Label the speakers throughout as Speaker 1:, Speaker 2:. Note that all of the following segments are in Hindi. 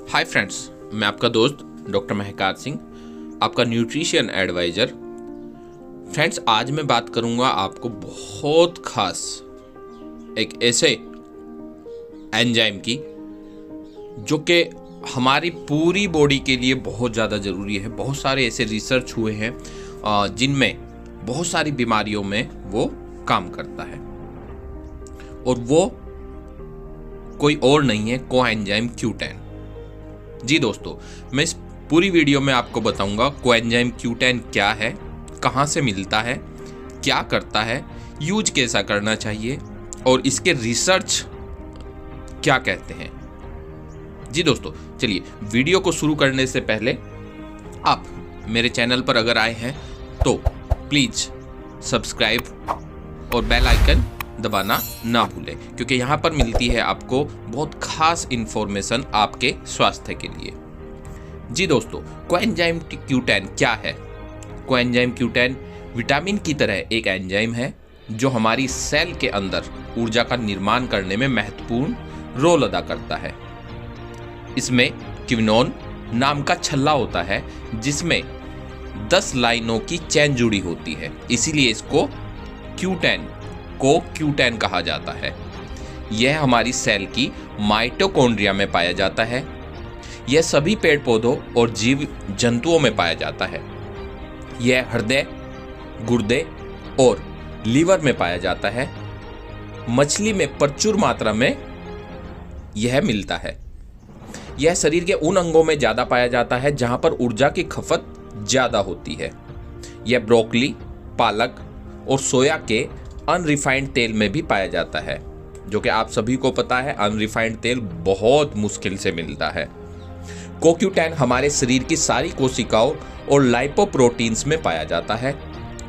Speaker 1: हाय फ्रेंड्स, मैं आपका दोस्त डॉक्टर महकार सिंह, आपका न्यूट्रिशन एडवाइज़र। फ्रेंड्स, आज मैं बात करूंगा आपको बहुत खास एक ऐसे एंजाइम की जो कि हमारी पूरी बॉडी के लिए बहुत ज़्यादा ज़रूरी है। बहुत सारे ऐसे रिसर्च हुए हैं जिनमें बहुत सारी बीमारियों में वो काम करता है, और वो कोई और नहीं है कोएंजाइम Q10। जी दोस्तों, मैं इस पूरी वीडियो में आपको बताऊंगा कोएंजाइम Q10 क्या है, कहाँ से मिलता है, क्या करता है, यूज कैसा करना चाहिए और इसके रिसर्च क्या कहते हैं। जी दोस्तों, चलिए वीडियो को शुरू करने से पहले आप मेरे चैनल पर अगर आए हैं तो प्लीज़ सब्सक्राइब और बेल आइकन दबाना ना भूलें, क्योंकि यहाँ पर मिलती है आपको बहुत खास इन्फॉर्मेशन आपके स्वास्थ्य के लिए। जी दोस्तों, कोएंजाइम Q10 क्या है? कोएंजाइम Q10 विटामिन की तरह एक एंजाइम है जो हमारी सेल के अंदर ऊर्जा का निर्माण करने में महत्वपूर्ण रोल अदा करता है। इसमें क्विनोन नाम का छल्ला होता है जिसमें 10 लाइनों की चेन जुड़ी होती है, इसीलिए इसको Q10 कहा जाता है। यह हमारी सेल की माइटोकॉन्ड्रिया में पाया जाता है। यह सभी पेड़ पौधों और जीव जंतुओं में पाया जाता है। यह हृदय, गुर्दे और लीवर में पाया जाता है। मछली में प्रचुर मात्रा में यह मिलता है। यह शरीर के उन अंगों में ज़्यादा पाया जाता है जहां पर ऊर्जा की खपत ज़्यादा होती है। यह ब्रोकली, पालक और सोया के अनरिफाइंड तेल में भी पाया जाता है, जो कि आप सभी को पता है अनरिफाइंड तेल बहुत मुश्किल से मिलता है। CoQ10 हमारे शरीर की सारी कोशिकाओं और लाइपोप्रोटीन्स में पाया जाता है,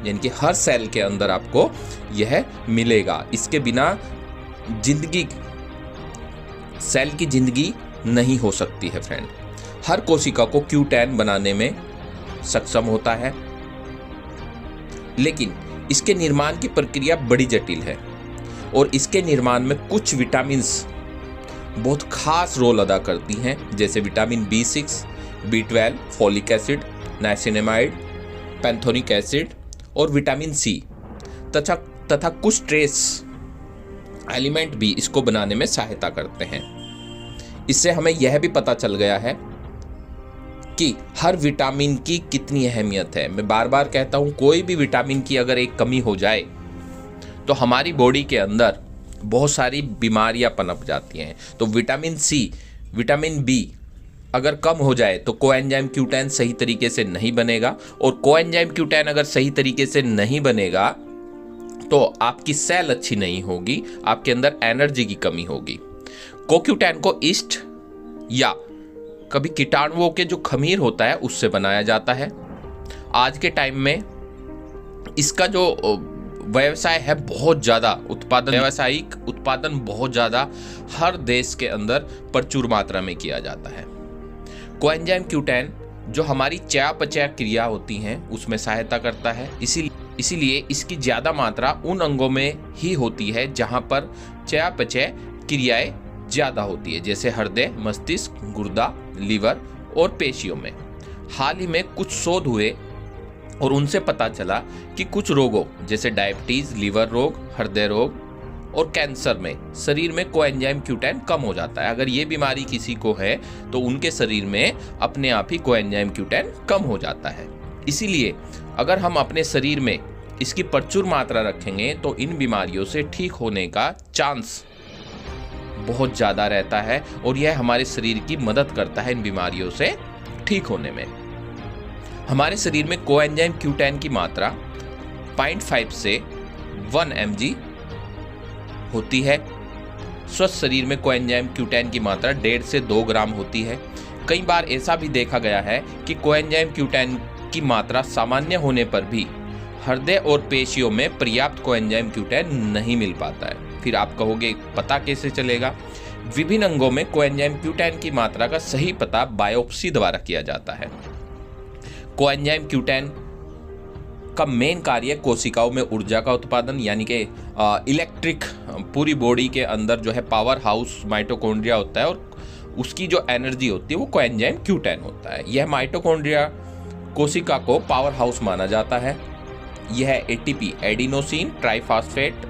Speaker 1: यानी कि हर सेल के अंदर आपको यह मिलेगा। इसके बिना सेल की जिंदगी नहीं हो सकती है फ्रेंड। हर कोशिका को Q10 बनाने में सक्षम होता है, लेकिन इसके निर्माण की प्रक्रिया बड़ी जटिल है और इसके निर्माण में कुछ विटामिन्स बहुत खास रोल अदा करती हैं, जैसे vitamin B6, B12, folic acid, niacinamide, pantothenic acid और विटामिन C तथा कुछ ट्रेस एलिमेंट भी इसको बनाने में सहायता करते हैं। इससे हमें यह भी पता चल गया है कि हर विटामिन की कितनी अहमियत है। मैं बार बार कहता हूं, कोई भी विटामिन की अगर एक कमी हो जाए तो हमारी बॉडी के अंदर बहुत सारी बीमारियां पनप जाती हैं। तो विटामिन C, विटामिन B अगर कम हो जाए तो कोएंजाइम Q10 सही तरीके से नहीं बनेगा, और कोएंजाइम Q10 अगर सही तरीके से नहीं बनेगा तो आपकी सेल अच्छी नहीं होगी, आपके अंदर एनर्जी की कमी होगी। CoQ10 को ईस्ट या कभी कीटाणुओं के जो खमीर होता है उससे बनाया जाता है। आज के टाइम में इसका जो व्यवसाय है बहुत ज़्यादा व्यावसायिक उत्पादन बहुत ज़्यादा हर देश के अंदर प्रचुर मात्रा में किया जाता है। कोएंजाइम Q10 जो हमारी चयापचय क्रिया होती हैं उसमें सहायता करता है, इसीलिए इसकी ज़्यादा मात्रा उन अंगों में ही होती है जहां पर चयापचय क्रियाएं ज़्यादा होती है, जैसे हृदय, मस्तिष्क, गुर्दा, लीवर और पेशियों में। हाल ही में कुछ शोध हुए और उनसे पता चला कि कुछ रोगों जैसे डायबिटीज़, लीवर रोग, हृदय रोग और कैंसर में शरीर में कोएंजाइम Q10 कम हो जाता है। अगर ये बीमारी किसी को है तो उनके शरीर में अपने आप ही कोएंजाइम Q10 कम हो जाता है। इसीलिए अगर हम अपने शरीर में इसकी प्रचुर मात्रा रखेंगे तो इन बीमारियों से ठीक होने का चांस बहुत ज़्यादा रहता है, और यह हमारे शरीर की मदद करता है इन बीमारियों से ठीक होने में। हमारे शरीर में कोएंजाइम Q10 की मात्रा 0.5 से 1 mg होती है। स्वस्थ शरीर में कोएंजाइम Q10 की मात्रा 1.5 से 2 ग्राम होती है। कई बार ऐसा भी देखा गया है कि कोएंजाइम Q10 की मात्रा सामान्य होने पर भी हृदय और पेशियों में पर्याप्त कोएंजाइम Q10 नहीं मिल पाता है। फिर आप कहोगे पता कैसे चलेगा? विभिन्न अंगों में कोएंजाइम Q10 की मात्रा का सही पता बायोप्सी द्वारा किया जाता है। कोएंजाइम Q10 का मेन कार्य कोशिकाओं में ऊर्जा का उत्पादन, यानी कि इलेक्ट्रिक, पूरी बॉडी के अंदर जो है पावर हाउस माइटोकॉन्ड्रिया होता है और उसकी जो एनर्जी होती है वो कोएंजाइम Q10 होता है। यह माइटोकॉन्ड्रिया कोशिका को पावर हाउस माना जाता है। यह ATP एडिनोसिन ट्राइफॉस्फेट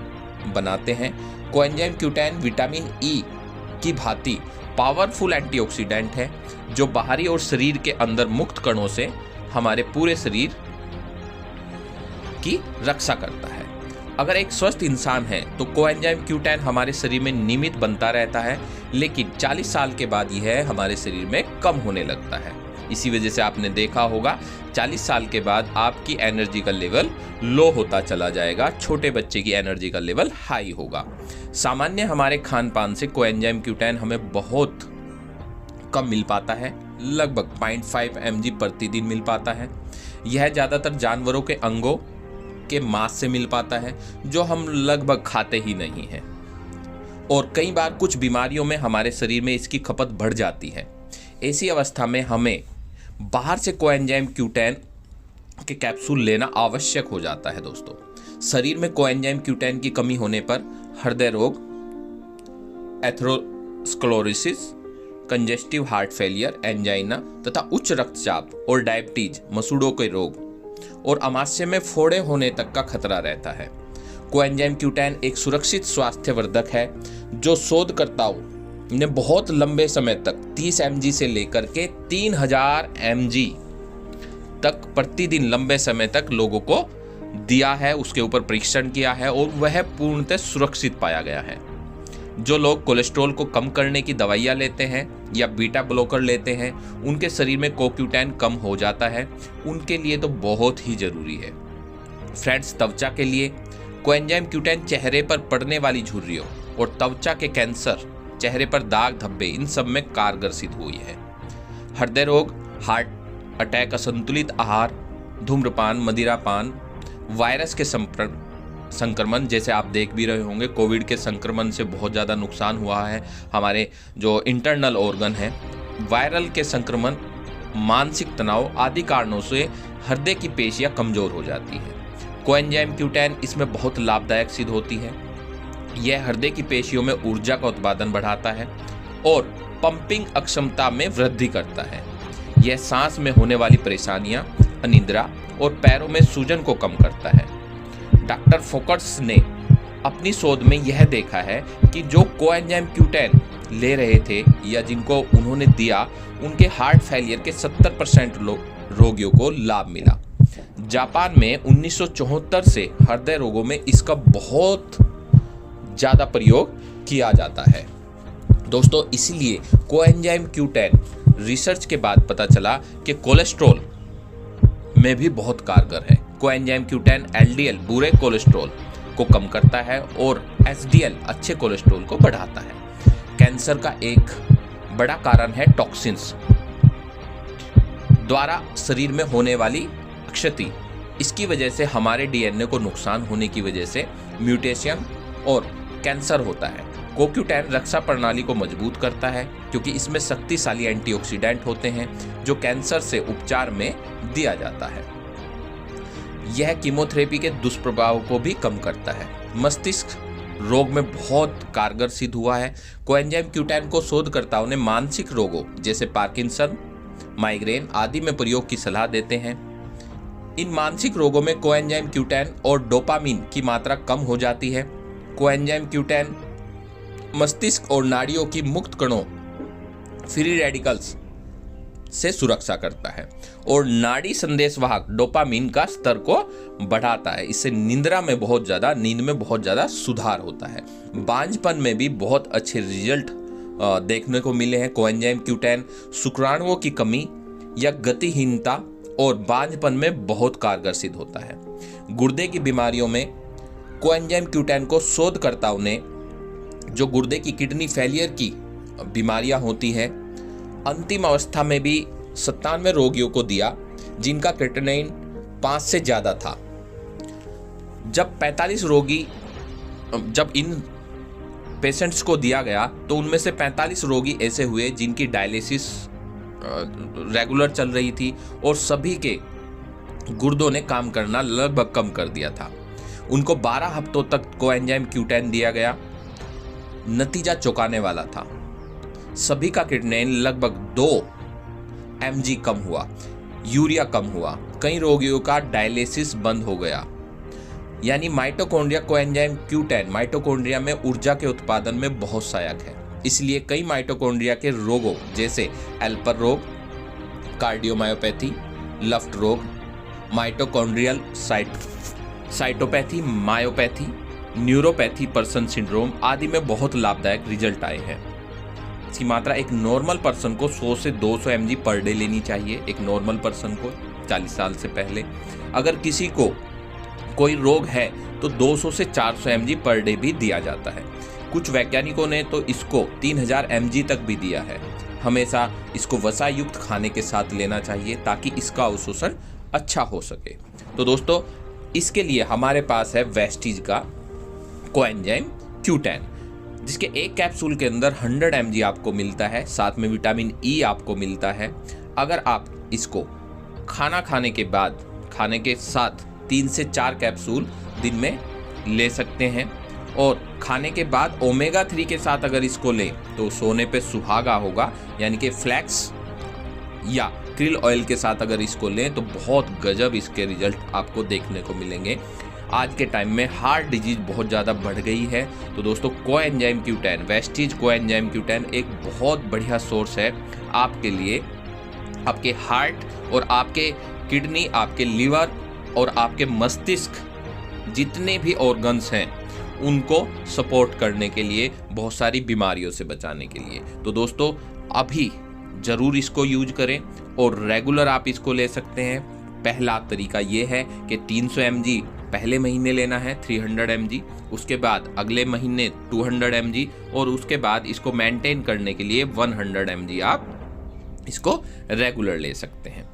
Speaker 1: बनाते हैं। कोएंजाइम Q10 विटामिन E की भांति पावरफुल एंटीऑक्सीडेंट है जो बाहरी और शरीर के अंदर मुक्त कणों से हमारे पूरे शरीर की रक्षा करता है। अगर एक स्वस्थ इंसान है तो कोएंजाइम Q10 हमारे शरीर में नियमित बनता रहता है, लेकिन 40 साल के बाद यह हमारे शरीर में कम होने लगता है। इसी वजह से आपने देखा होगा 40 साल के बाद आपकी एनर्जी का लेवल लो होता चला जाएगा, छोटे बच्चे की एनर्जी का लेवल हाई होगा। सामान्य हमारे खान पान से कोएंजाइम Q10 हमें बहुत कम मिल पाता है, लगभग 0.5 mg प्रतिदिन मिल पाता है। यह ज़्यादातर जानवरों के अंगों के मांस से मिल पाता है जो हम लगभग खाते ही नहीं हैं, और कई बार कुछ बीमारियों में हमारे शरीर में इसकी खपत बढ़ जाती है। ऐसी अवस्था में हमें बाहर से कोएंजाइम Q10 के कैप्सूल लेना आवश्यक हो जाता है। दोस्तों, शरीर में कोएंजाइम Q10 की कमी होने पर हृदय रोग, atherosclerosis, congestive heart failure, angina तथा उच्च रक्तचाप और डायबिटीज, मसूड़ों के रोग और अमाशय में फोड़े होने तक का खतरा रहता है। कोएंजाइम Q10 एक सुरक्षित स्वास्थ्यवर्धक है जो शोधकर्ताओं ने बहुत लंबे समय तक 30 mg से लेकर के 3000 mg तक प्रतिदिन लंबे समय तक लोगों को दिया है, उसके ऊपर परीक्षण किया है और वह पूर्णतः सुरक्षित पाया गया है। जो लोग कोलेस्ट्रॉल को कम करने की दवाइयाँ लेते हैं या बीटा ब्लॉकर लेते हैं, उनके शरीर में Q10 कम हो जाता है, उनके लिए तो बहुत ही ज़रूरी है। फ्रेंड्स, त्वचा के लिए कोएंजाइम Q10 चेहरे पर पड़ने वाली झुर्रियों और त्वचा के कैंसर, चेहरे पर दाग धब्बे, इन सब में कारगर सिद्ध हुई है। हृदय रोग, हार्ट अटैक, असंतुलित आहार, धूम्रपान, मदिरापान, वायरस के संक्रमण, जैसे आप देख भी रहे होंगे कोविड के संक्रमण से बहुत ज़्यादा नुकसान हुआ है हमारे जो इंटरनल ऑर्गन हैं, वायरल के संक्रमण, मानसिक तनाव आदि कारणों से हृदय की पेशियां कमज़ोर हो जाती हैं। कोएंजाइम Q10 इसमें बहुत लाभदायक सिद्ध होती है। यह हृदय की पेशियों में ऊर्जा का उत्पादन बढ़ाता है और पंपिंग अक्षमता में वृद्धि करता है। यह सांस में होने वाली परेशानियां, अनिद्रा और पैरों में सूजन को कम करता है। डॉक्टर फोकट्स ने अपनी शोध में यह देखा है कि जो कोएंजाइम Q10 ले रहे थे या जिनको उन्होंने दिया, उनके हार्ट फेलियर के 70% रोगियों को लाभ मिला। जापान में 1974 से हृदय रोगों में इसका बहुत ज़्यादा प्रयोग किया जाता है। दोस्तों, इसलिए कोएंजाइम Q10 रिसर्च के बाद पता चला कि कोलेस्ट्रॉल में भी बहुत कारगर है। कोएंजाइम Q10 LDL बुरे कोलेस्ट्रॉल को कम करता है और HDL अच्छे कोलेस्ट्रॉल को बढ़ाता है। कैंसर का एक बड़ा कारण है टॉक्सिन्स द्वारा शरीर में होने वाली क्षति। इसकी वजह से हमारे DNA को नुकसान होने की वजह से म्यूटेशन और कैंसर होता है। Q10 रक्षा प्रणाली को मजबूत करता है क्योंकि इसमें शक्तिशाली एंटीऑक्सीडेंट होते हैं जो कैंसर से उपचार में दिया जाता है। यह कीमोथेरेपी के दुष्प्रभाव को भी कम करता है। मस्तिष्क रोग में बहुत कारगर सिद्ध हुआ है। कोएंजाइम Q10 को शोधकर्ताओं ने मानसिक रोगों जैसे पार्किंसन, माइग्रेन आदि में प्रयोग की सलाह देते हैं। इन मानसिक रोगों में कोएंजाइम Q10 और डोपामिन की मात्रा कम हो जाती है। कोएंजाइम Q10 मस्तिष्क और नाड़ियों की मुक्त कणों, फ्री रेडिकल्स से सुरक्षा करता है और नाड़ी संदेशवाहक डोपामिन का स्तर को बढ़ाता है। इससे नींद में बहुत ज़्यादा सुधार होता है। बांझपन में भी बहुत अच्छे रिजल्ट देखने को मिले हैं। कोएंजाइम Q10 शुक्राणुओं की कमी या गतिहीनता और बांझपन में बहुत कारगर सिद्ध होता है। गुर्दे की बीमारियों में कोएंजाइम Q10 को शोधकर्ताओं ने जो गुर्दे की किडनी फेलियर की बीमारियां होती हैं, अंतिम अवस्था में भी 97 रोगियों को दिया जिनका क्रिएटिनिन 5 से ज़्यादा था। जब इन पेशेंट्स को दिया गया तो उनमें से 45 रोगी ऐसे हुए जिनकी डायलिसिस रेगुलर चल रही थी और सभी के गुर्दों ने काम करना लगभग कम कर दिया था। उनको 12 हफ्तों तक कोएंजाइम Q10 दिया गया। नतीजा चौंकाने वाला था। सभी का क्रिएटिनिन लगभग 2 mg कम हुआ, यूरिया कम हुआ, कई रोगियों का डायलिसिस बंद हो गया। यानी माइटोकॉन्ड्रिया कोएंजाइम Q10 माइटोकॉन्ड्रिया में ऊर्जा के उत्पादन में बहुत सहायक है। इसलिए कई माइटोकॉन्ड्रिया के रोगों जैसे एल्पर रोग, कार्डियोमायोपैथी, लफ्ट रोग, mitochondrial cytopathy, myopathy, neuropathy, Pearson syndrome आदि में बहुत लाभदायक रिजल्ट आए हैं। इसकी मात्रा एक नॉर्मल पर्सन को 100 से 200 mg पर डे लेनी चाहिए, एक नॉर्मल पर्सन को 40 साल से पहले। अगर किसी को कोई रोग है तो 200 से 400 mg पर डे भी दिया जाता है। कुछ वैज्ञानिकों ने तो इसको 3000 mg तक भी दिया है। हमेशा इसको वसा युक्त खाने के साथ लेना चाहिए ताकि इसका अवशोषण अच्छा हो सके। तो दोस्तों, इसके लिए हमारे पास है वेस्टीज का कोएंजाइम Q10, जिसके एक कैप्सूल के अंदर 100 mg आपको मिलता है, साथ में विटामिन ई आपको मिलता है। अगर आप इसको खाना खाने के बाद, खाने के साथ 3 से 4 कैप्सूल दिन में ले सकते हैं, और खाने के बाद ओमेगा 3 के साथ अगर इसको लें तो सोने पे सुहागा होगा, यानी कि फ्लैक्स या क्रिल ऑयल के साथ अगर इसको लें तो बहुत गजब इसके रिजल्ट आपको देखने को मिलेंगे। आज के टाइम में हार्ट डिजीज बहुत ज़्यादा बढ़ गई है, तो दोस्तों coenzyme Q10, Vestige coenzyme Q10 एक बहुत बढ़िया सोर्स है आपके लिए, आपके हार्ट और आपके किडनी, आपके लिवर और आपके मस्तिष्क, जितने भी ऑर्गन्स हैं उनको सपोर्ट करने के लिए, बहुत सारी बीमारियों से बचाने के लिए। तो दोस्तों, अभी ज़रूर इसको यूज करें और रेगुलर आप इसको ले सकते हैं। पहला तरीका ये है कि 300 mg पहले महीने लेना है, 300 mg, उसके बाद अगले महीने 200 mg, और उसके बाद इसको मेंटेन करने के लिए 100 mg आप इसको रेगुलर ले सकते हैं।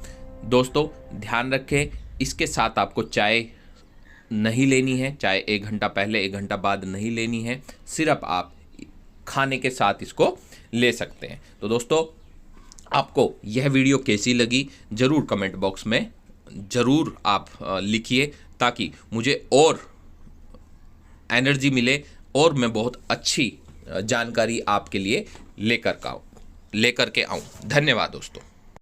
Speaker 1: दोस्तों, ध्यान रखें, इसके साथ आपको चाय नहीं लेनी है, चाय 1 घंटा पहले 1 घंटा बाद नहीं लेनी है, सिर्फ आप खाने के साथ इसको ले सकते हैं। तो दोस्तों, आपको यह वीडियो कैसी लगी ज़रूर कमेंट बॉक्स में ज़रूर आप लिखिए, ताकि मुझे और एनर्जी मिले और मैं बहुत अच्छी जानकारी आपके लिए लेकर के आऊँ। धन्यवाद दोस्तों।